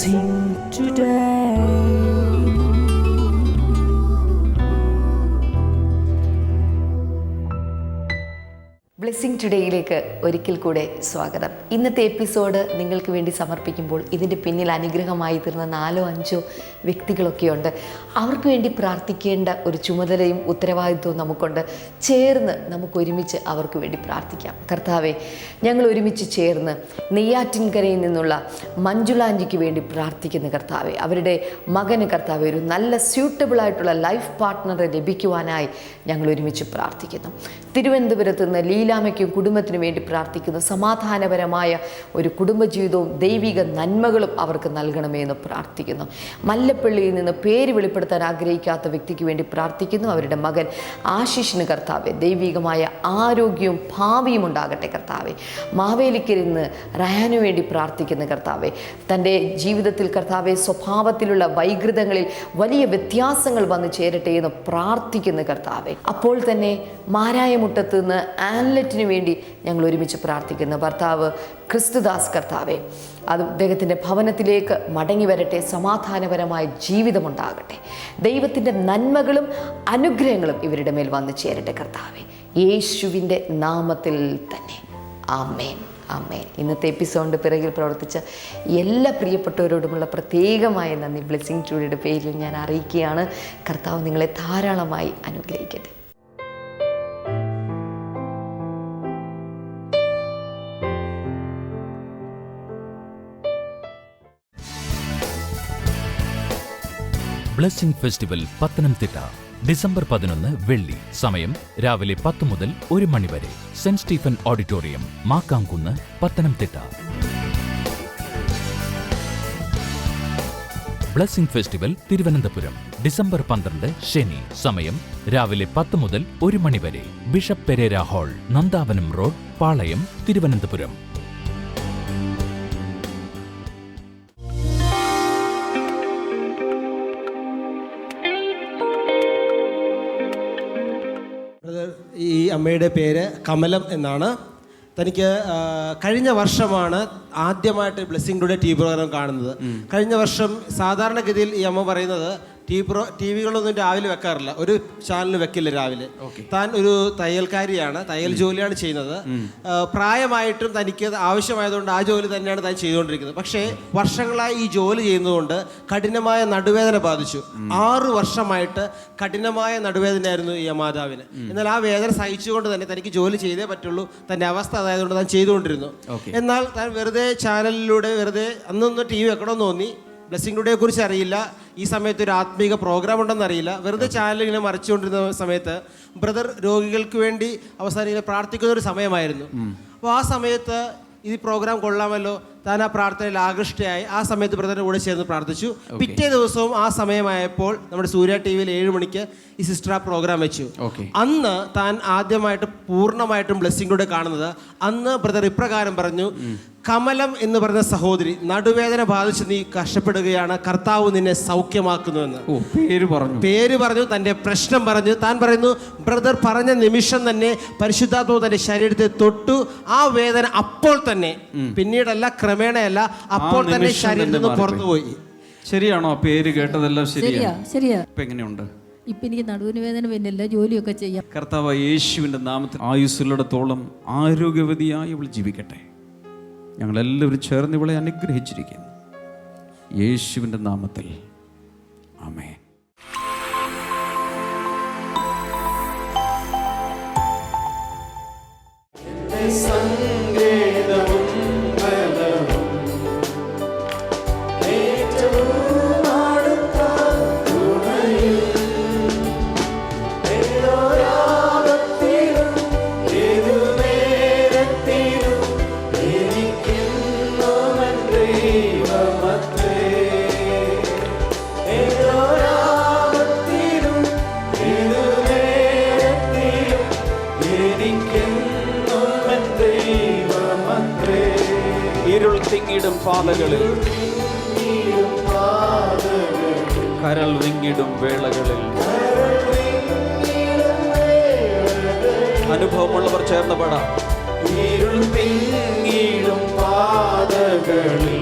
blessing today. Blessing ടുഡേയിലേക്ക് ഒരിക്കൽ കൂടെ സ്വാഗതം. ഇന്നത്തെ എപ്പിസോഡ് നിങ്ങൾക്ക് വേണ്ടി സമർപ്പിക്കുമ്പോൾ ഇതിൻ്റെ പിന്നിൽ അനുഗ്രഹമായി തീർന്ന 4-5 വ്യക്തികളൊക്കെയുണ്ട്. അവർക്ക് വേണ്ടി പ്രാർത്ഥിക്കേണ്ട ഒരു ചുമതലയും ഉത്തരവാദിത്വവും നമുക്കുണ്ട്. ചേർന്ന് നമുക്ക് ഒരുമിച്ച് അവർക്ക് വേണ്ടി പ്രാർത്ഥിക്കാം. കർത്താവെ, ഞങ്ങൾ ഒരുമിച്ച് ചേർന്ന് നെയ്യാറ്റിൻകരയിൽ നിന്നുള്ള മഞ്ജുളാൻജിക്ക് വേണ്ടി പ്രാർത്ഥിക്കുന്ന കർത്താവെ, അവരുടെ മകന് കർത്താവെ ഒരു നല്ല സ്യൂട്ടബിളായിട്ടുള്ള ലൈഫ് പാർട്ട്ണറെ ലഭിക്കുവാനായി ഞങ്ങൾ ഒരുമിച്ച് പ്രാർത്ഥിക്കുന്നു. തിരുവനന്തപുരത്ത് നിന്ന് ലീലാമയ്ക്കും കുടുംബത്തിനു വേണ്ടി പ്രാർത്ഥിക്കുന്നു. സമാധാനപരമായ ഒരു കുടുംബജീവിതവും ദൈവിക നന്മകളും അവർക്ക് നൽകണമേ എന്ന് പ്രാർത്ഥിക്കുന്നു. മല്ലപ്പള്ളിയിൽ നിന്ന് പേര് വെളിപ്പെടുത്താൻ ആഗ്രഹിക്കാത്ത വ്യക്തിക്ക് വേണ്ടി പ്രാർത്ഥിക്കുന്നു. അവരുടെ മകൻ ആശിഷിന് കർത്താവെ ദൈവികമായ ആരോഗ്യവും ഭാവിയും ഉണ്ടാകട്ടെ കർത്താവെ. മാവേലിക്കരിൽ നിന്ന് റയാനു വേണ്ടി പ്രാർത്ഥിക്കുന്ന കർത്താവെ, തൻ്റെ ജീവിതത്തിൽ കർത്താവെ സ്വഭാവത്തിലുള്ള വൈകൃതങ്ങളിൽ വലിയ വ്യത്യാസങ്ങൾ വന്നു ചേരട്ടെ എന്ന് പ്രാർത്ഥിക്കുന്ന കർത്താവെ. അപ്പോൾ തന്നെ മാരായമുട്ടത്ത് നിന്ന് ആൻലെറ്റിന് വേണ്ടി ഞങ്ങൾ ഒരുമിച്ച് പ്രാർത്ഥിക്കുന്നു. ഭർത്താവ് ക്രിസ്തുദാസ് കർത്താവെ, അദ്ദേഹത്തിൻ്റെ ഭവനത്തിലേക്ക് മടങ്ങി വരട്ടെ, സമാധാനപരമായ ജീവിതമുണ്ടാകട്ടെ, ദൈവത്തിൻ്റെ നന്മകളും അനുഗ്രഹങ്ങളും ഇവരുടെ മേൽ വന്നു ചേരട്ടെ കർത്താവെ, യേശുവിൻ്റെ നാമത്തിൽ തന്നെ. ആമേൻ, ആമേൻ. ഇന്നത്തെ എപ്പിസോഡിൻ്റെ പിറകിൽ പ്രവർത്തിച്ച എല്ലാ പ്രിയപ്പെട്ടവരോടുമുള്ള പ്രത്യേകമായ നന്ദി ബ്ലെസ്സിങ് ടുഡേയുടെ പേരിൽ ഞാൻ അറിയിക്കുകയാണ്. കർത്താവ് നിങ്ങളെ ധാരാളമായി അനുഗ്രഹിക്കട്ടെ. ബ്ലെസ്സിംഗ് ഫെസ്റ്റിവൽ പത്തനംതിട്ട ഡിസംബർ 11 വെള്ളി. സമയം രാവിലെ 10 മുതൽ 1 മണി വരെ. Saint Stephen auditorium, Makkamkunnu, Pathanamthitta. Blessing festival Thiruvananthapuram December 12 ശനി. സമയം രാവിലെ 10 മുതൽ 1 മണി വരെ. Bishop Perera hall, Nandavanam road, Palayam, Thiruvananthapuram. ഈ അമ്മയുടെ പേര് കമലം എന്നാണ്. തനിക്ക് കഴിഞ്ഞ വർഷമാണ് ആദ്യമായിട്ട് blessing today TV programme കാണുന്നത്. കഴിഞ്ഞ വർഷം സാധാരണഗതിയിൽ ഈ അമ്മ പറയുന്നത് ടി വികളൊന്നും രാവിലെ വെക്കാറില്ല, ഒരു ചാനൽ വെക്കില്ല രാവിലെ. താൻ ഒരു തയ്യൽക്കാരിയാണ്, തയ്യൽ ജോലിയാണ് ചെയ്യുന്നത്. പ്രായമായിട്ടും തനിക്ക് ആവശ്യമായതുകൊണ്ട് ആ ജോലി തന്നെയാണ് താൻ ചെയ്തുകൊണ്ടിരിക്കുന്നത്. പക്ഷേ വർഷങ്ങളായി ഈ ജോലി ചെയ്യുന്നതുകൊണ്ട് കഠിനമായ നടുവേദന ബാധിച്ചു. 6 വർഷമായിട്ട് കഠിനമായ നടുവേദനയായിരുന്നു ഈ മാതാവിന്. എന്നാൽ ആ വേദന സഹിച്ചുകൊണ്ട് തന്നെ തനിക്ക് ജോലി ചെയ്തേ പറ്റുള്ളൂ. തൻ്റെ അവസ്ഥ അതായതുകൊണ്ട് താൻ ചെയ്തുകൊണ്ടിരുന്നു. എന്നാൽ താൻ വെറുതെ ചാനലിലൂടെ വെറുതെ അന്നൊന്ന് ടി വി വെക്കണമെന്ന് തോന്നി. ബ്ലെസ്സിംഗ് ടുഡേയെ കുറിച്ച് അറിയില്ല, ഈ സമയത്ത് ഒരു ആത്മീക പ്രോഗ്രാം ഉണ്ടെന്ന് അറിയില്ല. വെറുതെ ചാനൽ ഇങ്ങനെ മറിച്ചുകൊണ്ടിരുന്ന സമയത്ത് ബ്രദർ രോഗികൾക്ക് വേണ്ടി അവസാനം ഇങ്ങനെ പ്രാർത്ഥിക്കുന്ന ഒരു സമയമായിരുന്നു. അപ്പോൾ ആ സമയത്ത് ഈ പ്രോഗ്രാം കൊള്ളാമല്ലോ, താൻ ആ പ്രാർത്ഥനയിൽ ആകൃഷ്ടയായി ആ സമയത്ത് ബ്രദറിൻ്റെ കൂടെ ചേർന്ന് പ്രാർത്ഥിച്ചു. പിറ്റേ ദിവസവും ആ സമയമായപ്പോൾ നമ്മുടെ സൂര്യ ടി വിയിൽ 7 മണിക്ക് ഈ സിസ്റ്റർ ആ പ്രോഗ്രാം വെച്ചു. അന്ന് താൻ ആദ്യമായിട്ട് പൂർണ്ണമായിട്ടും ബ്ലെസ്സിംഗ് ടുഡേ കാണുന്നത്. അന്ന് ബ്രദർ ഇപ്രകാരം പറഞ്ഞു: കമലം എന്ന് പറഞ്ഞ സഹോദരി, നടുവേദന ബാധിച്ച് നീ കഷ്ടപ്പെടുകയാണ്, കർത്താവ് നിന്നെ സൗഖ്യമാക്കുന്നുവെന്ന് പേര് പറഞ്ഞു. തൻ്റെ പ്രശ്നം പറഞ്ഞു. താൻ പറയുന്നു, ബ്രദർ പറഞ്ഞ നിമിഷം തന്നെ പരിശുദ്ധാത്മാവ് തൻ്റെ ശരീരത്തെ തൊട്ടു. ആ വേദന അപ്പോൾ തന്നെ, പിന്നീടല്ല, ക്രമേണയല്ല, അപ്പോൾ തന്നെ ശരീരത്തിൽ നിന്ന് പുറത്തുപോയി. ശരിയാണോ? പേര് കേട്ടതെല്ലാം ശരിയാ? ഇപ്പൊ എങ്ങനെയുണ്ട്? ഇപ്പം എനിക്ക് നടുവിന് വേദന പിന്നില്ല, ജോലിയൊക്കെ ചെയ്യാം. കർത്താവ് യേശുവിൻ്റെ നാമത്തിൽ ആയുസ്സുള്ളിടത്തോളം ആരോഗ്യവതിയായി ഇവൾ ജീവിക്കട്ടെ. ഞങ്ങളെല്ലാവരും ചേർന്ന് ഇവളെ അനുഗ്രഹിച്ചിരിക്കുന്നു യേശുവിൻ്റെ നാമത്തിൽ. ആമേൻ. ഇരുൾ തിങ്ങിടും പാതകളിൽ, കരൾ വിങ്ങിടും വേളകളിൽ, അനുഭവമുള്ളവർ ചേർന്ന് പാടാം. ഇരുൾ തിങ്ങിടും പാതകളിൽ,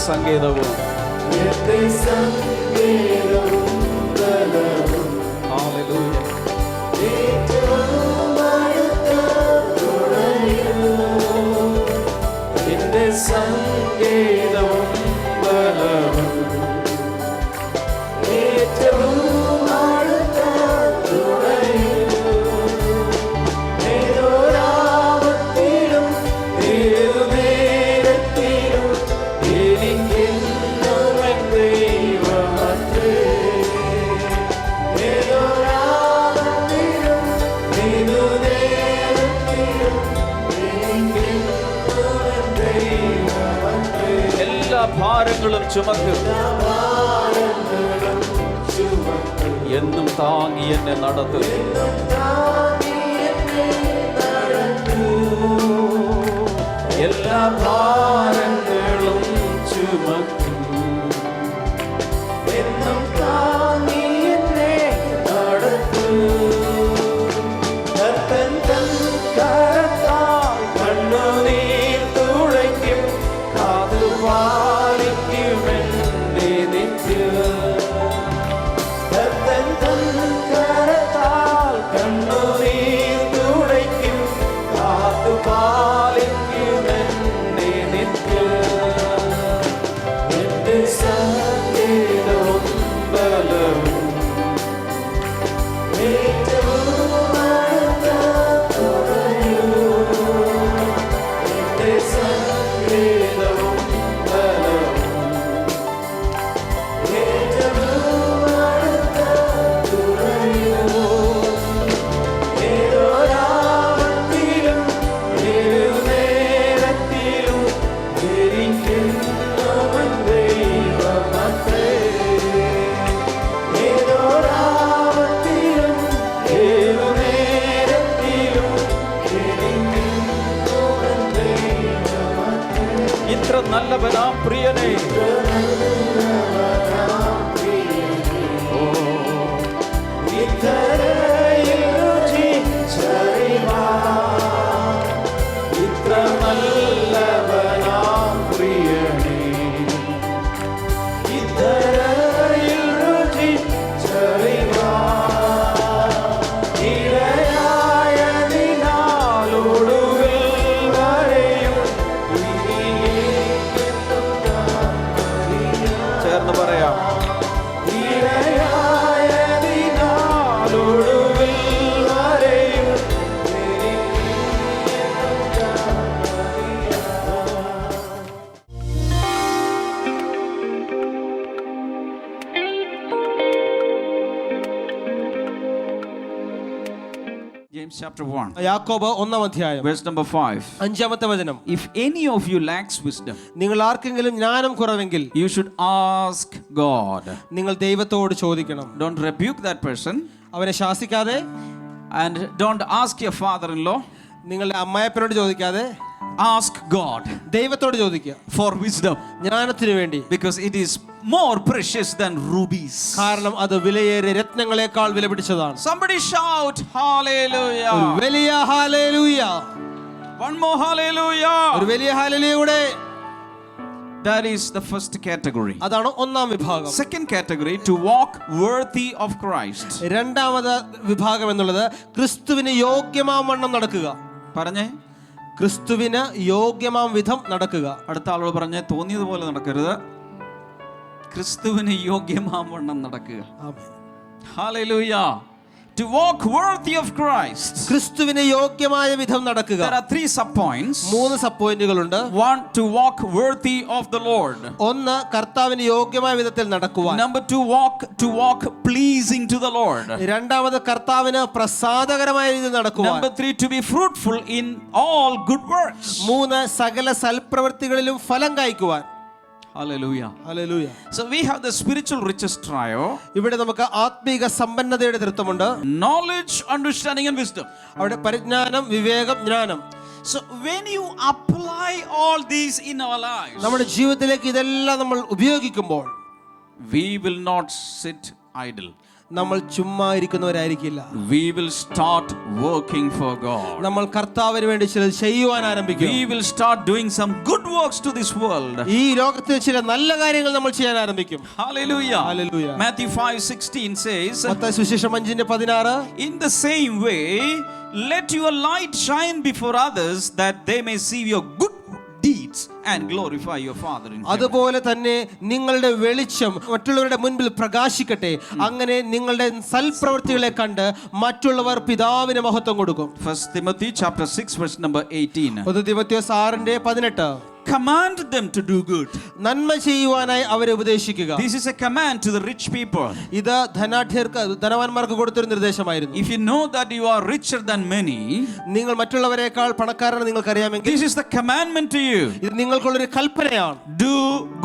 സങ്കേതവും ഹല്ലേലൂയ. എന്റെ സങ്കേതവും ബലവും ഏറ്റവും അടുത്ത തുണയും ഏതൊരാപത്തിലും ഏതുനേരത്തിലും എനിക്കെന്നുമെൻ ദൈവമത്രേ. ഏതൊരാപത്തിലും ഏതുനേരത്തിലും എനിക്കെന്നുമെൻ ദൈവമത്രേ. എല്ലാ ഭാരങ്ങളും ചുമക്കും, എന്നും താങ്ങി എന്നെ നടത്തും. എല്ലാ ഭാരങ്ങളും ചുമക്കും, എന്നും താങ്ങി എന്നെ നടത്തും. കർത്തൻ തൻ കരത്താൽ കണ്ണുനീർ തുടയ്ക്കും, കാത്തുപാലിക്കും എന്നെ നിത്യം. കർത്തൻ തൻ കരത്താൽ കണ്ണുനീർ തുടയ്ക്കും, കാത്തുപാലിക്കും എന്നെ നിത്യം. എന്റെ സങ്കേതവും ബലവും ഏറ്റവും അടുത്ത തുണയും. എന്റെ സങ്കേതവും ബലവും ഏറ്റവും അടുത്ത തുണയും. ഏതൊരാപത്തിലും ഏതുനേരത്തിലും എനിക്കെന്നുമെൻ ദൈവമത്രേ. ഏതൊരാപത്തിലും ഏതുനേരത്തിലും എനിക്കെന്നുമെൻ ദൈവമത്രേ. ഇത്ര നല്ലവനാം പ്രിയനേ, ഇത്രയിൽ രുചിച്ചറിവാൻ. ഇത്ര നല്ലവനാം പ്രിയനേ, ഇത്രയിൽ രുചിച്ചറിവാൻ. ഇടയായതിനാലൊടുവിൽ വരെയും ചേർന്ന് പറയാം. ഇടയായതിനാലൊടുവിൽ വരെയും James chapter 1 യാക്കോബ് 1-ാം അധ്യായം verse number 5. 5-ാമത്തെ വചനം. If any of you lacks wisdom, നിങ്ങൾ ആർക്കെങ്കിലും ജ്ഞാനം കുറവെങ്കിൽ you should ask God. നിങ്ങൾ ദൈവത്തോട് ചോദിക്കണം. Don't rebuke that person അവനെ ശാസിക്കാതെ, and don't ask your father-in-law. നിങ്ങളുടെ അമ്മായപ്പനോട് ചോദിക്കാതെ Ask God ദൈവത്തോട് ചോദിക്കുക for wisdom, ജ്ഞാനത്തിന് വേണ്ടി. because it is more precious than rubies. കാരണം അത് വിലയേറിയ രത്നങ്ങളെക്കാൾ വിലപിടിച്ചതാണ്. Somebody shout hallelujah. ഒരു വലിയ ഹല്ലേലൂയ. One more hallelujah. ഒരു വലിയ ഹല്ലേലൂയയുടെ. That is the first category. അതാണ് 1-ാം വിഭാഗം. Second category, to walk worthy of Christ. രണ്ടാമത് വിഭാഗം എന്നുള്ളത് ക്രിസ്തുവിന് യോഗ്യമാം വണ്ണം നടക്കുക. പറഞ്ഞേ, ക്രിസ്തുവിന് യോഗ്യമാം വിധം നടക്കുക. അടുത്ത ആളോട് പറഞ്ഞേ, തോന്നിയതുപോലെ നടക്കരുത്, ക്രിസ്തുവിന് യോഗ്യമാം വണ്ണം നടക്കുക. ആമേൻ. Hallelujah. To walk worthy of Christ. ക്രിസ്തുവിന് യോഗ്യമായ വിധം നടക്കുക. There are 3 sub-points. 3 സബ് പോയിന്റുകളുണ്ട്. 1, to walk worthy of the Lord. 1, കർത്താവിന് യോഗ്യമായ വിധത്തിൽ നടക്കുവാൻ. Number 2, to walk pleasing to the Lord. രണ്ടാമത് കർത്താവിന് പ്രസാദകരമായ രീതിയിൽ നടക്കുവാൻ. Number 3, to be fruitful in all good works. 3, സകല സൽപ്രവൃത്തികളിലും ഫലം കായ്ക്കുവാൻ. Hallelujah. Hallelujah. So we have the spiritual riches trio. ഇവിടെ നമുക്ക് ആത്മീക സമ്പന്നതയുടെ തൃത്വമുണ്ട്. Knowledge, understanding and wisdom. അവിടെ പരിജ്ഞാനം, വിവേകം, ജ്ഞാനം. So when you apply all these in our lives, നമ്മുടെ ജീവിതത്തിലേക്ക് ഇതെല്ലാം നമ്മൾ ഉപയോഗിക്കുമ്പോൾ we will not sit idle. നമ്മൾ ചുമ്മാ ഇരിക്കുന്നവരായിരിക്കില്ല. We will start working for God. നമ്മൾ കർത്താവിന് വേണ്ടി ചിലത് ചെയ്യുവാൻ ആരംഭിക്കും. We will start doing some good works to this world. ഈ ലോകത്തിൽ ചില നല്ല കാര്യങ്ങൾ നമ്മൾ ചെയ്യാൻ ആരംഭിക്കും. Hallelujah. Hallelujah. Matthew 5:16 says, Mathai സുവിശേഷം 5:16, in the same way, let your light shine before others that they may see your good deeds and glorify your Father in heaven. അതുപോലെ തന്നെ നിങ്ങളുടെ വെളിച്ചം മറ്റുള്ളവരുടെ മുൻപിൽ പ്രകാശിക്കട്ടെ, അങ്ങനെ നിങ്ങളുടെ സൽപ്രവൃത്തികളെ കണ്ട് മറ്റുള്ളവർ പിതാവിന് മഹത്വം കൊടുക്കും. 1 Timothy chapter 6 verse number 18. 1 തിമോഥെയോസ് 6:18, Command them to do good. നന്മ ചെയ്യുവാനായി അവരെ ഉപദേശിക്കുക. This is a command to the rich people. ഇത് ധനവാന്മാർക്ക് കൊടുത്തൊരു നിർദ്ദേശമായിരുന്നു. If you know that you are richer than many, നിങ്ങൾ മറ്റുള്ളവരെക്കാൾ പണക്കാരാണെന്ന് നിങ്ങൾക്കറിയാമെങ്കിൽ this is the commandment to you. ഇത് നിങ്ങൾക്കുള്ളൊരു കൽപ്പനയാണ്. Do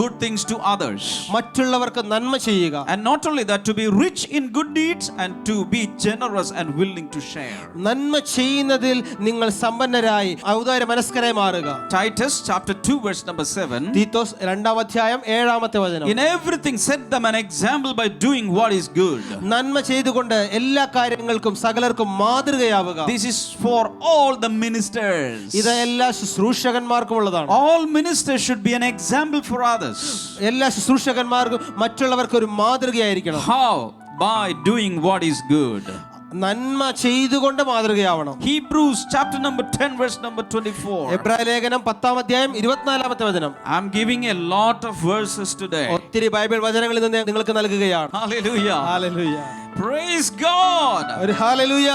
good things to others. മറ്റുള്ളവർക്ക് നന്മ ചെയ്യുക. And not only that, to be rich in good deeds and to be generous and willing to share. നന്മ ചെയ്യുന്നതിൽ നിങ്ങൾ സമ്പന്നരായി ഔദാര്യ മനസ്കരായി മാറുക. Titus chapter 2 verse number 7. Titus 2:7 In everything set them an example by doing what is good. നന്മ ചെയ്തുകൊണ്ട് എല്ലാ കാര്യങ്ങൾക്കും സകലർക്കും മാതൃകയാവുക. This is for all the ministers. ഇത് എല്ലാ ശുശ്രൂഷകന്മാർക്കും ഉള്ളതാണ്. All ministers should be an example for others. എല്ലാ ശുശ്രൂഷകന്മാർക്കും മറ്റുള്ളവർക്ക് ഒരു മാതൃകയായിരിക്കണം. How? By doing what is good. നന്മ ചെയ്തുകൊണ്ട് മാതൃകയാവണം. Hebrews chapter number 10 verse number 24. എബ്രായ ലേഖനം 10:24. I'm giving a lot of verses today. ഒത്തിരി ബൈബിൾ വചനങ്ങൾ ഇന്ന് നിങ്ങൾക്ക് നൽകുകയാണ്. Hallelujah. ഹല്ലേലൂയ. Praise God. ഒരു hallelujah.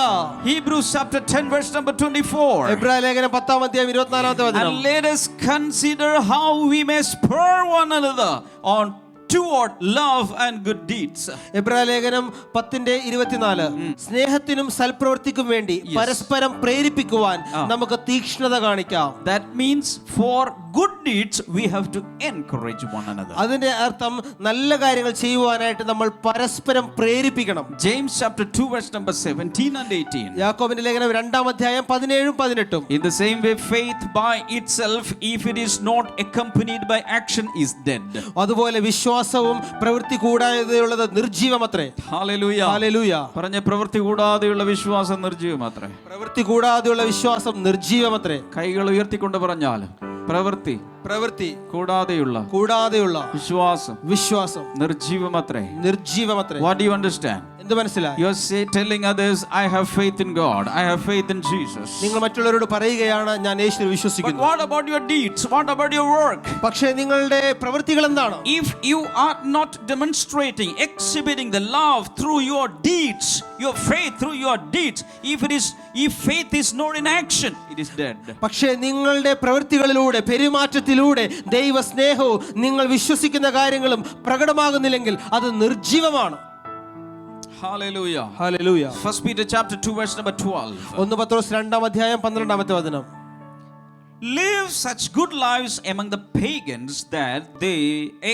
Hebrews chapter 10 verse number 24. എബ്രായ ലേഖനം 10:24. And let us consider how we may spur one another on toward love and good deeds. എബ്രായ ലേഖനം 10:24. സ്നേഹത്തിനും സൽപ്രവൃത്തിക്കും വേണ്ടി പരസ്പരം പ്രേരിപ്പിക്കുവാൻ നമുക്ക് തീക്ഷ്ണത കാണിക്കാം. That means for good deeds we have to encourage one another. അതിന്റെ അർത്ഥം നല്ല കാര്യങ്ങൾ ചെയ്യുവാനായിട്ട് നമ്മൾ പരസ്പരം പ്രേരിപ്പിക്കണം. James chapter 2 verse number 17 and 18. യാക്കോബിന്റെ ലേഖനം 2:17-18. In the same way, faith by itself, if it is not accompanied by action, is dead. അതുപോലെ വിശ്വാസവും പ്രവൃത്തി കൂടാതെയുള്ളത് നിർജീവമത്രേ. Hallelujah. ഹല്ലേലൂയ. പറഞ്ഞ പ്രവൃത്തി കൂടാതെയുള്ള വിശ്വാസം നിർജീവമത്രേ. പ്രവൃത്തി കൂടാതെയുള്ള വിശ്വാസം നിർജീവമത്രേ. കൈകൾ ഉയർത്തിക്കൊണ്ട് പറഞ്ഞാൽ പ്രവൃത്തി കൂടാതെയുള്ള വിശ്വാസം നിർജീവമത്രേ. നിർജീവമത്രേ. What do you understand? എന്ത് മനസ്സിലായി? You are telling others, I have faith in God, I have faith in Jesus. നിങ്ങൾ മറ്റുള്ളവരോട് പറയുകയാണ് ഞാൻ യേശുവിൽ But വിശ്വസിക്കുന്നു. what about your deeds? What about your work? പക്ഷേ നിങ്ങളുടെ പ്രവൃത്തികൾ എന്താണ്? If you are not demonstrating, exhibiting the love through your deeds, your faith through your deeds, if faith is not in action, it is dead. പക്ഷേ നിങ്ങളുടെ പ്രവൃത്തികളിലൂടെ പെരുമാറ്റത്തിലൂടെ ദൈവ സ്നേഹവും നിങ്ങൾ വിശ്വസിക്കുന്ന കാര്യങ്ങളും പ്രകടമാകുന്നില്ലെങ്കിൽ അത് നിർജീവമാണ്. Hallelujah. Hallelujah. 1 Peter chapter 2 verse number 12. 1 Pathros 2:12. Live such good lives among the pagans that they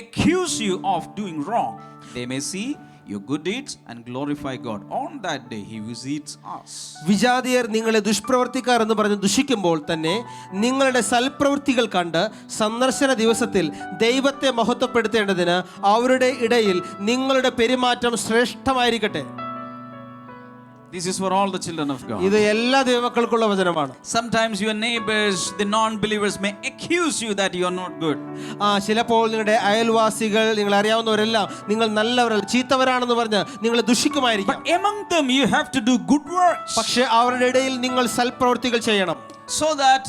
accuse you of doing wrong. They may see your good deeds and glorify God. On that day he visits us. വിജാതിയർ നിങ്ങളെ ദുഷ്പ്രവർത്തിക്കാർ എന്ന് പറഞ്ഞ് ദുഷിക്കുമ്പോൾ തന്നെ നിങ്ങളുടെ സൽപ്രവൃത്തികൾ കണ്ട് സന്ദർശന ദിവസത്തിൽ ദൈവത്തെ മഹത്വപ്പെടുത്തേണ്ടതിന് അവരുടെ ഇടയിൽ നിങ്ങളുടെ പെരുമാറ്റം ശ്രേഷ്ഠമായിരിക്കട്ടെ. This is for all the children of God. ഇത് എല്ലാ ദൈവമക്കൾക്കുള്ള വചനമാണ്. Sometimes your neighbors, the non-believers, may accuse you that you are not good. ചിലപ്പോൾ നിങ്ങളുടെ അയൽവാസികൾ നിങ്ങൾ അറിയാവുന്നവരെല്ലാം നിങ്ങൾ നല്ലവരല്ല ചീത്തവരാണെന്ന് പറഞ്ഞ് നിങ്ങളെ ദുഷിക്കുമായിരിക്കും. But among them you have to do good works. പക്ഷേ അവരുടെ ഇടയിൽ നിങ്ങൾ സൽപ്രവൃത്തികൾ ചെയ്യണം. So that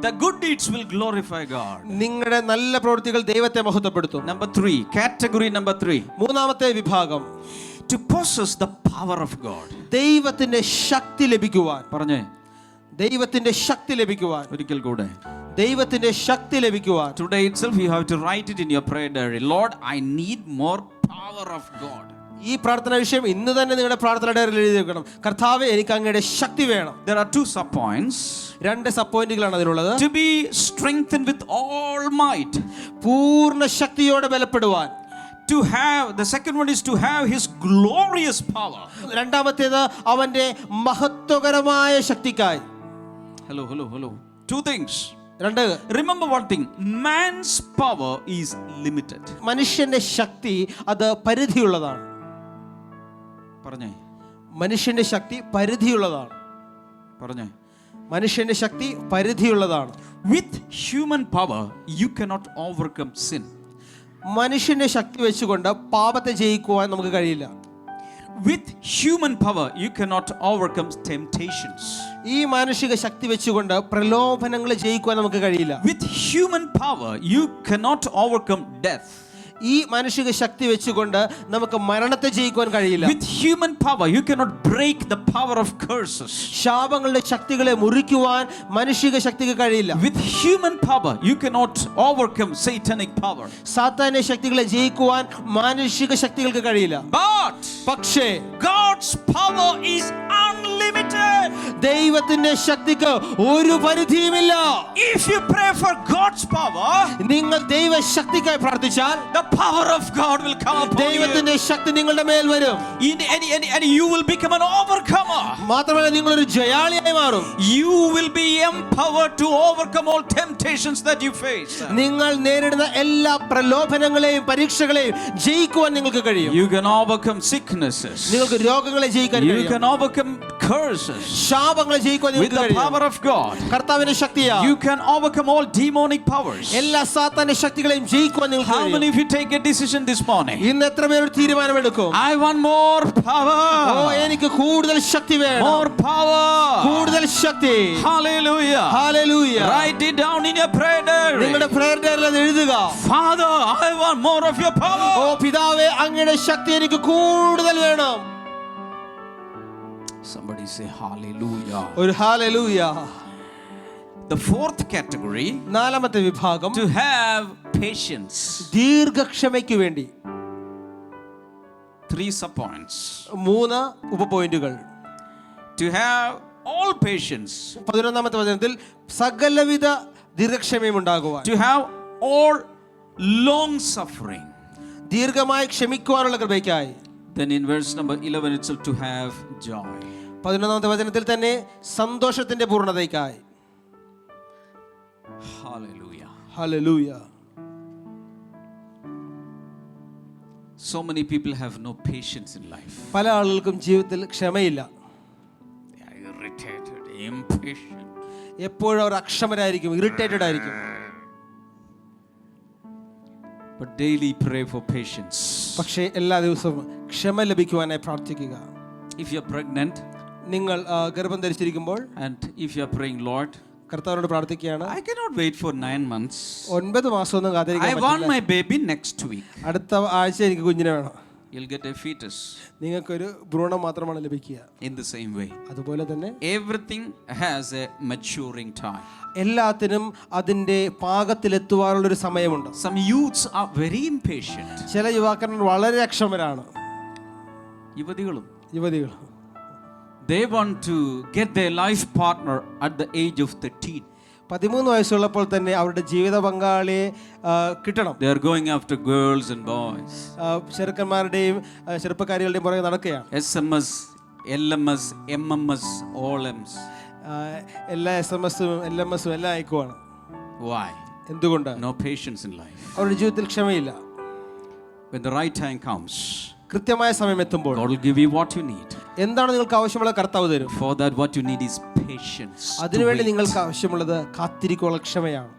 the good deeds will glorify God. നിങ്ങളുടെ നല്ല പ്രവൃത്തികൾ ദൈവത്തെ മഹത്വപ്പെടുത്തും. Number 3, category number 3. മൂന്നാമത്തെ വിഭാഗം, To possess the power of God. ദൈവത്തിന്റെ ശക്തി ലഭിക്കുവാൻ. പറഞ്ഞേ, ദൈവത്തിന്റെ ശക്തി ലഭിക്കുവാൻ. ഒരിക്കൽ കൂടെ. ദൈവത്തിന്റെ ശക്തി ലഭിക്കുവാൻ. Today itself you have to write it in your prayer diary. Lord, I need more power of God. ഈ പ്രാർത്ഥന വിഷയം ഇന്ന് തന്നെ നിങ്ങളുടെ പ്രാർത്ഥന ഡയറിയിൽ എഴുതി വെക്കണം. കർത്താവേ, എനിക്ക് അങ്ങയുടെ ശക്തി വേണം. There are 2 sub points. 2 sub പോയിന്റുകളാണ് അതിനുള്ളത്. To be strengthened with all might. പൂർണ്ണ ശക്തിയോടെ ബലപ്പെടുവാൻ. To have, the second one is to have his glorious power. രണ്ടാമത്തേത് അവന്റെ മഹത്വകരമായ ശക്തിക്കായി. Hello. 2 things. Remember one thing, man's power is limited. മനുഷ്യന്റെ ശക്തി അത് പരിധിയുള്ളതാണ്. പറഞ്ഞേ, മനുഷ്യന്റെ ശക്തി പരിധിയുള്ളതാണ്. പറഞ്ഞേ. മനുഷ്യന്റെ ശക്തി പരിധിയുള്ളതാണ്. With human power you cannot overcome sin. മനുഷ്യന്റെ ശക്തി വെച്ചുകൊണ്ട് പാപത്തെ ജയിക്കുവാൻ നമുക്ക് കഴിയില്ല. With human power you cannot overcome temptations. ഈ മാനുഷിക ശക്തി വെച്ചുകൊണ്ട് പ്രലോഭനങ്ങളെ ജയിക്കുവാൻ നമുക്ക് കഴിയില്ല. With human power you cannot overcome death. ഈ മാനുഷിക ശക്തി വെച്ചുകൊണ്ട് നമുക്ക് മരണത്തെ ജയിക്കുവാൻ കഴിയില്ല. With human power you cannot break the power of curses. ശാപങ്ങളുടെ ശക്തികളെ മുറിക്കുവാൻ മാനുഷിക ശക്തിക്ക് കഴിയില്ല. With human power you cannot overcome satanic power. സാത്താന്യ ശക്തികളെ ജയിക്കുവാൻ മാനുഷിക ശക്തികൾക്ക് കഴിയില്ല. But പക്ഷേ God's power is unlimited. ദൈവത്തിന്റെ ശക്തിക്ക് ഒരു പരിധിയുമില്ല. If you pray for God's power, നിങ്ങൾ ദൈവശക്തിക്കായി പ്രാർത്ഥിച്ചാൽ the power of God will come upon you. ദൈവത്തിന്റെ ശക്തി നിങ്ങളുടെ മേൽ വരും. And you will become an overcomer. മാത്രമല്ല നിങ്ങൾ ഒരു ജയാളിയായി മാറും. You will be empowered to overcome all temptations that you face. നിങ്ങൾ നേരിടുന്ന എല്ലാ പ്രലോഭനങ്ങളെയും പരീക്ഷകളെയും ജയിക്കുവാൻ നിങ്ങൾക്ക് കഴിയും. You can overcome sicknesses. നിങ്ങൾക്ക് രോഗങ്ങളെ ജയിക്കാൻ You കഴിയും. can overcome curses ശാപങ്ങളെ ജയിക്കുവാൻ with നിങ്ങൾക്ക് the കഴിയും. power of God. കർത്താവിന്റെ ശക്തിയാ. You can overcome all demonic powers. എല്ലാ സാത്താന്യ ശക്തികളെയും ജയിക്കുവാൻ നിങ്ങൾക്ക് How many കഴിയും. of you take a decision this morning? ഇന്ന് എത്ര പേർ ഒരു തീരുമാനമെടുക്കും? I want more power. എനിക്ക് കൂടുതൽ ശക്തി വേണം. More power. കൂടുതൽ ശക്തി. Hallelujah. Hallelujah. Write it down in your prayer diary. നിങ്ങളുടെ prayer diary-ൽ അത് എഴുതുക. Father, I want more of your power. പിതാവേ അങ്ങയുടെ ശക്തി എനിക്ക് കൂടുതൽ വേണം. Somebody say hallelujah. ഒരു ഹല്ലേലൂയ. The fourth category, നാലാമത്തെ വിഭാഗം to have patience. ദീർഘക്ഷമയ്ക്ക് വേണ്ടി 3 subpoints. 3 ഉപപോയിന്റുകൾ. To have all patience. 11ാമത്തെ വചനത്തിൽ സകലവിധ ദീർഘക്ഷമയും ഉണ്ടാകുവാൻ. To have all long suffering. ദീർഘമായി ക്ഷമിക്കുവാനുള്ള കൃപയ്ക്കായി. Then in verse number 11 itself, to have joy. 11ാമത്തെ വചനത്തിൽ തന്നെ സന്തോഷത്തിന്റെ പൂർണ്ണതയ്ക്കായി. Hallelujah. Hallelujah. So many people have no patience in life. പല ആളുകൾക്കും ജീവിതത്തിൽ ക്ഷമയില്ല. They are irritated, impatient. എപ്പോഴും അവർ അക്ഷമരായിരിക്കും, ഇറിറ്റേറ്റഡ് ആയിരിക്കും. But daily pray for patience. പക്ഷേ എല്ലാ ദിവസവും ക്ഷമ ലഭിക്കുവാനായി പ്രാർത്ഥിക്കുക. If you are pregnant, നിങ്ങൾ ഗർഭം ധരിച്ചിരിക്കുമ്പോൾ and if you are praying, Lord, കർത്താവിനോട് പ്രാർത്ഥിക്കുകയാണ്, I cannot wait for 9 months. 9 മാസമൊന്നും I കാത്തിരിക്കാൻ want പറ്റില്ല. my baby next week. അടുത്ത ആഴ്ച എനിക്ക് കുഞ്ഞിനെ വേണം. You'll get a fetus. നിങ്ങൾക്കൊരു ഭ്രൂണം മാത്രമാണ് ലഭിക്കുക. In the same way, അതുപോലെ തന്നെ everything has a maturing time. എല്ലാത്തിനും അതിന്റെ പാകത്തിലെത്തുവാനുള്ളൊരു സമയമുണ്ട്. Some youths are very impatient. ചില യുവാക്കൾ വളരെ അക്ഷമരാണ്. യുവതികൾ They want to get their life partner at the age of 13. 13 വയസ്സുള്ളപ്പോൾ തന്നെ അവരുടെ ജീവിത പങ്കാളിയെ കിട്ടണം. They are going after girls and boys. ചെറുക്കന്മാരുടെയും ചെറുപ്പക്കാരികളുടെയും പുറകെ നടക്കുകയാണ്. SMS, LMS, MMS, all M's. എല്ലാ SMS-ഉം LMS-ഉം എല്ലാം അയക്കുവാണ്. Why? എന്തുകൊണ്ട്? No patience in life. അവരുടെ ജീവിതത്തിൽ ക്ഷമയില്ല. When the right time comes, കൃത്യമായ സമയം എത്തുമ്പോൾ God will give you what you need. എന്താണ് നിങ്ങൾക്ക് ആവശ്യമുള്ള കർത്താവ് തരും. For that what you need is patience. അതിനുവേണ്ടി നിങ്ങൾക്ക് ആവശ്യമുള്ളത് കാത്തിരിക്കാനുള്ള ക്ഷമയാണ്.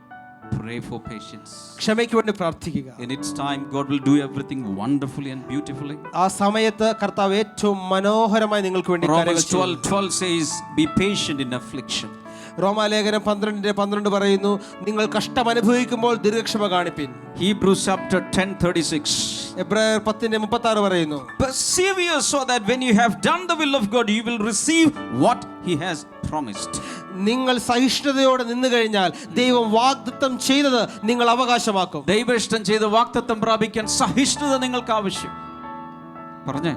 Pray for patience. ക്ഷമയ്ക്ക് വേണ്ടി പ്രാർത്ഥിക്കുക. In its time God will do everything wonderfully and beautifully. ആ സമയത്ത് കർത്താവ് ഏറ്റവും മനോഹരമായി നിങ്ങൾക്ക് വേണ്ടി കാര്യങ്ങൾ ചെയ്യും. Romans 12 says be patient in affliction. റോമാലേഖനം 12:12 പറയുന്നു, നിങ്ങൾ കഷ്ടം അനുഭവിക്കുമ്പോൾ ദീർഘക്ഷമ കാണിപ്പിൻ. Hebrews chapter 10:36. എബ്രായർ 10:36 പറയുന്നു, persevere so that when you have done the will of God you will receive what he has promised. നിങ്ങൾ സഹിഷ്ണുതയോടെ നിന്ന് കഴിഞ്ഞാൽ ദൈവം വാഗ്ദത്തം ചെയ്തത് നിങ്ങൾ അവകാശമാക്കും. ദൈവേഷ്ടം ചെയ്ത വാഗ്ദത്തം പ്രാപിക്കാൻ സഹിഷ്ണുത നിങ്ങൾക്ക് ആവശ്യം. പറഞ്ഞേ,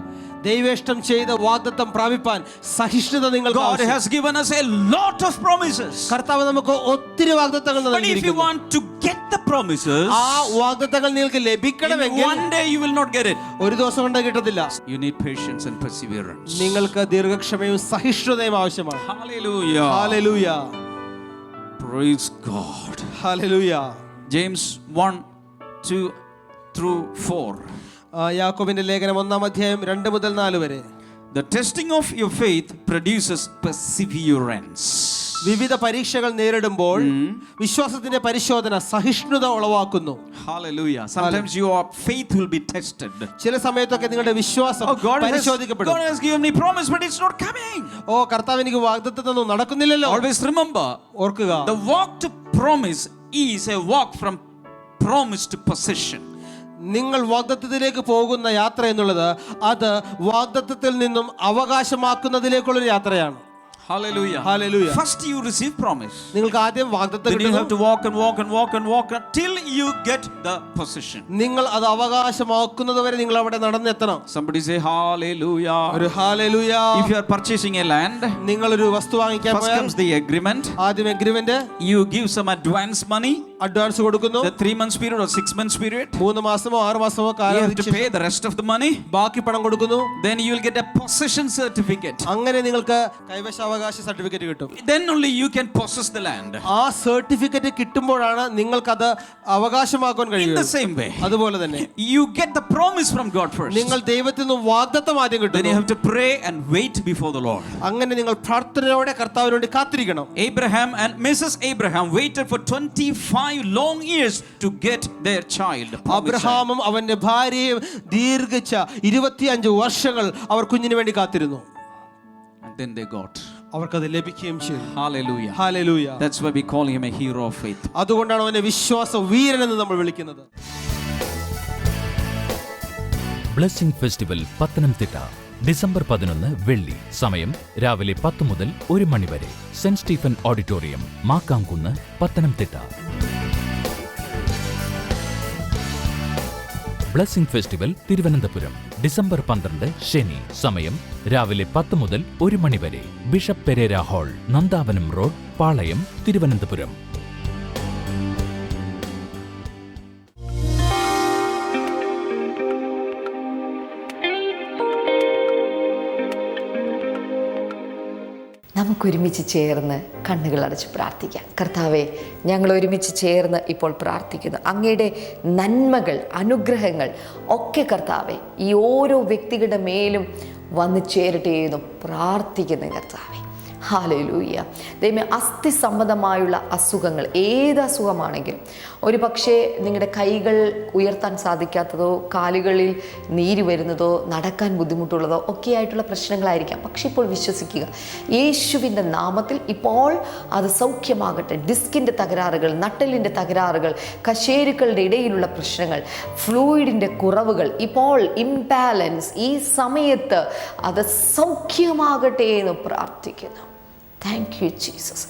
ദൈവേഷ്ടം ചെയ്ത വാഗ്ദത്തം പ്രാപിപ്പാൻ സഹിഷ്ണുത നിങ്ങൾക്ക് God ആവശ്യം. has given us a lot of promises. കർത്താവ് നമുക്ക് ഒത്തിരി വാഗ്ദത്തങ്ങൾ But if you നൽകിയിരിക്കുന്നു. want to get the promises, ആ വാഗ്ദത്തങ്ങൾ നിങ്ങൾക്ക് in ലഭിക്കണമെങ്കിൽ one day you will not get it. ഒരു ദിവസം കൊണ്ട് കിട്ടത്തില്ല. You need patience and perseverance. നിങ്ങൾക്ക് ദീർഘക്ഷമയും സഹിഷ്ണുതയും ആവശ്യമാണ്. Hallelujah. Hallelujah. Praise God. Hallelujah. James 1:2-4. യാക്കോബിന്റെ ലേഖനം 1-ാം അധ്യായം 2 മുതൽ 4 വരെ. The testing of your faith produces perseverance. വിവിധ പരീക്ഷകൾ നേരിടുമ്പോൾ വിശ്വാസത്തിന്റെ പരിശോധന സഹിഷ്ണുത ഉളവാക്കുന്നു. Hallelujah. Sometimes your faith will be tested. ചില സമയത്തൊക്കെ നിങ്ങളുടെ വിശ്വാസം പരിശോധിക്കപ്പെടും. God has given me promise, but it's not coming. കർത്താവ് എനിക്ക് വാഗ്ദത്തം തന്നു, നടക്കുന്നില്ലല്ലോ. Always remember, ഓർക്കുക, the walk to promise is a walk from promise to possession. നിങ്ങൾ വാഗ്ദത്തത്തിലേക്ക് പോകുന്ന യാത്ര എന്നുള്ളത് അത് വാഗ്ദത്തത്തിൽ നിന്നും അവകാശമാക്കുന്നതിലേക്കുള്ള യാത്രയാണ്. Hallelujah. Hallelujah. First you receive promise. നിങ്ങൾക്ക് ആദ്യം വാഗ്ദത്തം Then you കിട്ടുന്നു. have to walk and walk and walk and walk until you get the possession. നിങ്ങൾ അത് അവകാശമാക്കുന്നത് വരെ നിങ്ങൾ അവിടെ നടന്നെത്തണം. Somebody say hallelujah. ഒരു hallelujah. If you are purchasing a land, നിങ്ങൾ ഒരു വസ്തു വാങ്ങിക്കാൻ first പോയാൽ comes the agreement. ആദ്യം agreement, You give some advance money, advance കൊടുക്കുന്നു. the 3 months period or 6 months period. 3 മാസമോ 6 മാസമോ You have to കാലാവധി pay the rest of the money. ബാക്കി പണം കൊടുക്കുന്നു. Then you will get a possession certificate. അങ്ങനെ നിങ്ങൾക്ക് കൈവശാവകാശ സർട്ടിഫിക്കറ്റ് കിട്ടും. Then only you can possess the land. ആ സർട്ടിഫിക്കറ്റ് കിട്ടുമ്പോഴാണ് നിങ്ങൾക്കത് അവകാശമാക്കാൻ In കഴിയുക. the same way, അതുപോലെ തന്നെ you get the promise from God first. നിങ്ങൾ ദൈവത്തിൽ നിന്ന് വാഗ്ദത്തം ആദ്യം Then you കിട്ടുന്നു. have to pray and wait before the Lord. അങ്ങനെ നിങ്ങൾ പ്രാർത്ഥനയോടെ കർത്താവിന് വേണ്ടി കാത്തിരിക്കണം. Abraham and Mrs. Abraham waited for 25 long years to get their child. അബ്രഹാമും അവന്റെ ഭാര്യയും ദീർഘിച്ച 25 വർഷങ്ങൾ അവർ കുഞ്ഞിന് വേണ്ടി കാത്തിരുന്നു. And then they got. അവർക്കത് ലഭിക്കുകയും ചെയ്തു. Hallelujah. Hallelujah. That's why we call him a hero of faith. അതുകൊണ്ടാണ് അവനെ വിശ്വാസ വീരൻ എന്ന് നമ്മൾ വിളിക്കുന്നത്. ബ്ലെസ്സിംഗ് ഫെസ്റ്റിവൽ പത്തനംതിട്ട ഡിസംബർ 11 വെള്ളി. സമയം രാവിലെ 10 മുതൽ 1 മണി വരെ. Saint Stephen auditorium, Makkamkunnu, Pathanamthitta. Blessing festival Thiruvananthapuram December 12 ശനി. സമയം രാവിലെ 10 മുതൽ 1 മണി വരെ. Bishop Perera hall, Nandavanam road, Palayam, Thiruvananthapuram. നമുക്കൊരുമിച്ച് ചേർന്ന് കണ്ണുകൾ അടച്ച് പ്രാർത്ഥിക്കാം. കർത്താവെ, ഞങ്ങൾ ഒരുമിച്ച് ചേർന്ന് ഇപ്പോൾ പ്രാർത്ഥിക്കുന്നു. അങ്ങയുടെ നന്മകൾ, അനുഗ്രഹങ്ങൾ ഒക്കെ കർത്താവെ ഈ ഓരോ വ്യക്തികളുടെ മേലും വന്നു ചേരട്ടെ എന്ന് പ്രാർത്ഥിക്കുന്നു കർത്താവെ. ഹല്ലേലൂയ. ദൈവമേ, അസ്ഥി സംബന്ധമായുള്ള അസുഖങ്ങൾ, ഏത് അസുഖമാണെങ്കിലും, ഒരു പക്ഷേ നിങ്ങളുടെ കൈകൾ ഉയർത്താൻ സാധിക്കാത്തതോ കാലുകളിൽ നീര് വരുന്നതോ നടക്കാൻ ബുദ്ധിമുട്ടുള്ളതോ ഒക്കെ ആയിട്ടുള്ള പ്രശ്നങ്ങളായിരിക്കാം. പക്ഷെ ഇപ്പോൾ വിശ്വസിക്കുക, യേശുവിൻ്റെ നാമത്തിൽ ഇപ്പോൾ അത് സൗഖ്യമാകട്ടെ. ഡിസ്കിൻ്റെ തകരാറുകൾ, നട്ടലിൻ്റെ തകരാറുകൾ, കശേരുക്കളുടെ ഇടയിലുള്ള പ്രശ്നങ്ങൾ, ഫ്ലൂയിഡിൻ്റെ കുറവുകൾ, ഇപ്പോൾ ഇംബാലൻസ്, ഈ സമയത്ത് അത് സൗഖ്യമാകട്ടെ എന്ന് പ്രാർത്ഥിക്കുന്നു. Thank you Jesus.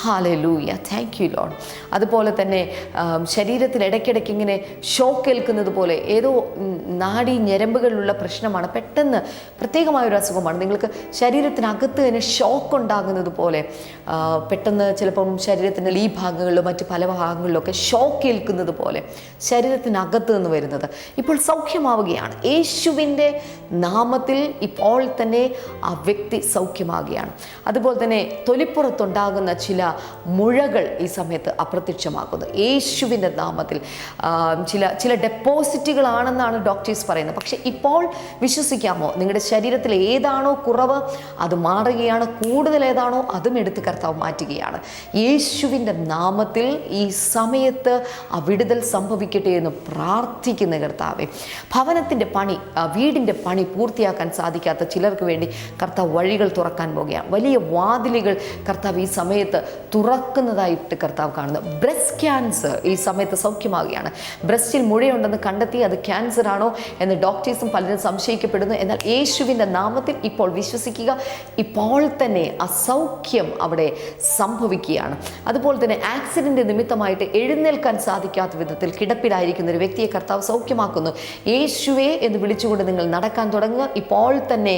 Hallelujah. Thank you Lord. അതുപോലെ തന്നെ ശരീരത്തിൽ ഇടയ്ക്കിടയ്ക്ക് ഇങ്ങനെ ഷോക്ക് ഏൽക്കുന്നത് പോലെ ഏതോ നാഡീ ഞരമ്പുകളിലുള്ള പ്രശ്നമാണ്. പെട്ടെന്ന് പ്രത്യേകമായൊരു അസുഖമാണ്. നിങ്ങൾക്ക് ശരീരത്തിനകത്ത് തന്നെ ഷോക്ക് ഉണ്ടാകുന്നത് പോലെ പെട്ടെന്ന് ചിലപ്പം ശരീരത്തിൻ്റെ ഈ ഭാഗങ്ങളിലോ മറ്റ് പല ഭാഗങ്ങളിലൊക്കെ ഷോക്ക് ഏൽക്കുന്നത് പോലെ ശരീരത്തിനകത്ത് നിന്ന് വരുന്നത് ഇപ്പോൾ സൗഖ്യമാവുകയാണ്. യേശുവിൻ്റെ നാമത്തിൽ ഇപ്പോൾ തന്നെ ആ വ്യക്തി സൗഖ്യമാവുകയാണ്. അതുപോലെ തന്നെ തൊലിപ്പുറത്തുണ്ടാകുന്ന ചില മുഴകൾ ഈ സമയത്ത് അപ്രത്യക്ഷമാക്കുന്നത് യേശുവിൻ്റെ നാമത്തിൽ. ചില ഡെപ്പോസിറ്റുകളാണെന്നാണ് ഡോക്ടേഴ്സ് പറയുന്നത്. പക്ഷേ ഇപ്പോൾ വിശ്വസിക്കാമോ, നിങ്ങളുടെ ശരീരത്തിൽ ഏതാണോ കുറവ് അത് മാറുകയാണ്, കൂടുതൽ ഏതാണോ അതും എടുത്ത് കർത്താവ് മാറ്റുകയാണ്. യേശുവിൻ്റെ നാമത്തിൽ ഈ സമയത്ത് ആ വിടുതൽ സംഭവിക്കട്ടെ എന്ന് പ്രാർത്ഥിക്കുന്ന കർത്താവെ. ഭവനത്തിൻ്റെ പണി, വീടിൻ്റെ പണി പൂർത്തിയാക്കാൻ സാധിക്കാത്ത ചിലർക്ക് വേണ്ടി കർത്താവ് വഴികൾ തുറക്കാൻ പോകുകയാണ്. വലിയ വാതിലുകൾ കർത്താവ് ഈ സമയത്ത് തുറക്കുന്നതായിട്ട് കർത്താവ് കാണുന്നു. ബ്രസ്റ്റ് ക്യാൻസർ ഈ സമയത്ത് സൗഖ്യമാവുകയാണ്. ബ്രസ്റ്റിൽ മുഴയുണ്ടെന്ന് കണ്ടെത്തി അത് ക്യാൻസർ ആണോ എന്ന് ഡോക്ടേഴ്സും പലരും സംശയിക്കപ്പെടുന്നു. എന്നാൽ യേശുവിൻ്റെ നാമത്തിൽ ഇപ്പോൾ വിശ്വസിക്കുക, ഇപ്പോൾ തന്നെ അസൗഖ്യം അവിടെ സംഭവിക്കുകയാണ്. അതുപോലെ തന്നെ ആക്സിഡന്റ് നിമിത്തമായിട്ട് എഴുന്നേൽക്കാൻ സാധിക്കാത്ത വിധത്തിൽ കിടപ്പിലായിരിക്കുന്ന ഒരു വ്യക്തിയെ കർത്താവ് സൗഖ്യമാക്കുന്നു. യേശുവേ എന്ന് വിളിച്ചുകൊണ്ട് നിങ്ങൾ നടക്കാൻ തുടങ്ങുക. ഇപ്പോൾ തന്നെ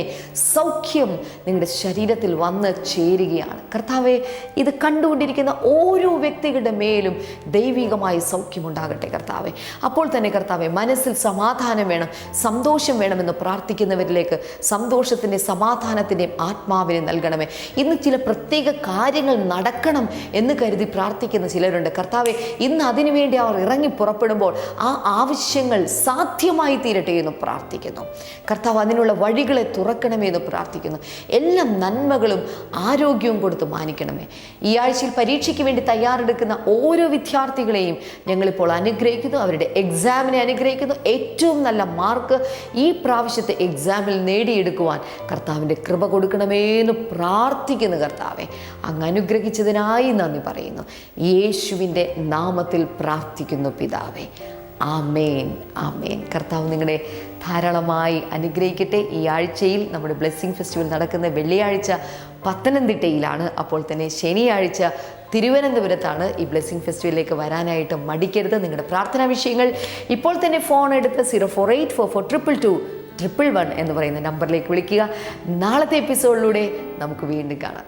സൗഖ്യം നിങ്ങളുടെ ശരീരത്തിൽ വന്ന് ചേരുകയാണ്. കർത്താവെ, ഇത് കണ്ടുകൊണ്ടിരിക്കുന്ന ഓരോ വ്യക്തികളുടെ മേലും ദൈവികമായ സൗഖ്യമുണ്ടാകട്ടെ കർത്താവെ. അപ്പോൾ തന്നെ കർത്താവെ, മനസ്സിൽ സമാധാനം വേണം, സന്തോഷം വേണമെന്ന് പ്രാർത്ഥിക്കുന്നവരിലേക്ക് സന്തോഷത്തിൻ്റെ സമാധാനത്തിൻ്റെയും ആത്മാവിനെ നൽകണമേ. ഇന്ന് ചില പ്രത്യേക കാര്യങ്ങൾ നടക്കണം എന്ന് കരുതി പ്രാർത്ഥിക്കുന്ന ചിലരുണ്ട് കർത്താവെ. ഇന്ന് അതിനുവേണ്ടി അവർ ഇറങ്ങി പുറപ്പെടുമ്പോൾ ആ ആവശ്യങ്ങൾ സാധ്യമായി തീരട്ടെ എന്ന് പ്രാർത്ഥിക്കുന്നു കർത്താവ്. അതിനുള്ള വഴികളെ തുറക്കണമേ എന്ന് പ്രാർത്ഥിക്കുന്നു. എല്ലാ നന്മകളും ആരോഗ്യവും കൊടുത്ത് മാനിക്കണമേ. ഈ ആഴ്ചയിൽ പരീക്ഷയ്ക്ക് വേണ്ടി തയ്യാറെടുക്കുന്ന ഓരോ വിദ്യാർത്ഥികളെയും ഞങ്ങളിപ്പോൾ അനുഗ്രഹിക്കുന്നു, അവരുടെ എക്സാമിനെ അനുഗ്രഹിക്കുന്നു. ഏറ്റവും നല്ല മാർക്ക് ഈ പ്രാവശ്യത്തെ എക്സാമിൽ നേടിയെടുക്കുവാൻ കർത്താവിൻ്റെ കൃപ കൊടുക്കണമേ എന്ന് പ്രാർത്ഥിക്കുന്നു കർത്താവെ. അങ്ങ് അനുഗ്രഹിച്ചതിനായി നന്ദി പറയുന്നു. യേശുവിൻ്റെ നാമത്തിൽ പ്രാർത്ഥിക്കുന്നു പിതാവേ. ആമേൻ, ആമേൻ. കർത്താവ് നിങ്ങളെ ധാരാളമായി അനുഗ്രഹിക്കട്ടെ. ഈ ആഴ്ചയിൽ നമ്മുടെ ബ്ലെസ്സിങ് ഫെസ്റ്റിവൽ നടക്കുന്ന വെള്ളിയാഴ്ച പത്തനംതിട്ടയിലാണ്. അപ്പോൾ തന്നെ ശനിയാഴ്ച തിരുവനന്തപുരത്താണ്. ഈ ബ്ലെസ്സിങ് ഫെസ്റ്റിവലിലേക്ക് വരാനായിട്ട് മടിക്കരുത്. നിങ്ങളുടെ പ്രാർത്ഥനാ വിഷയങ്ങൾ ഇപ്പോൾ തന്നെ ഫോൺ എടുത്ത് 0484422211 എന്ന് പറയുന്ന നമ്പറിലേക്ക് വിളിക്കുക. നാളത്തെ എപ്പിസോഡിലൂടെ നമുക്ക് വീണ്ടും കാണാം.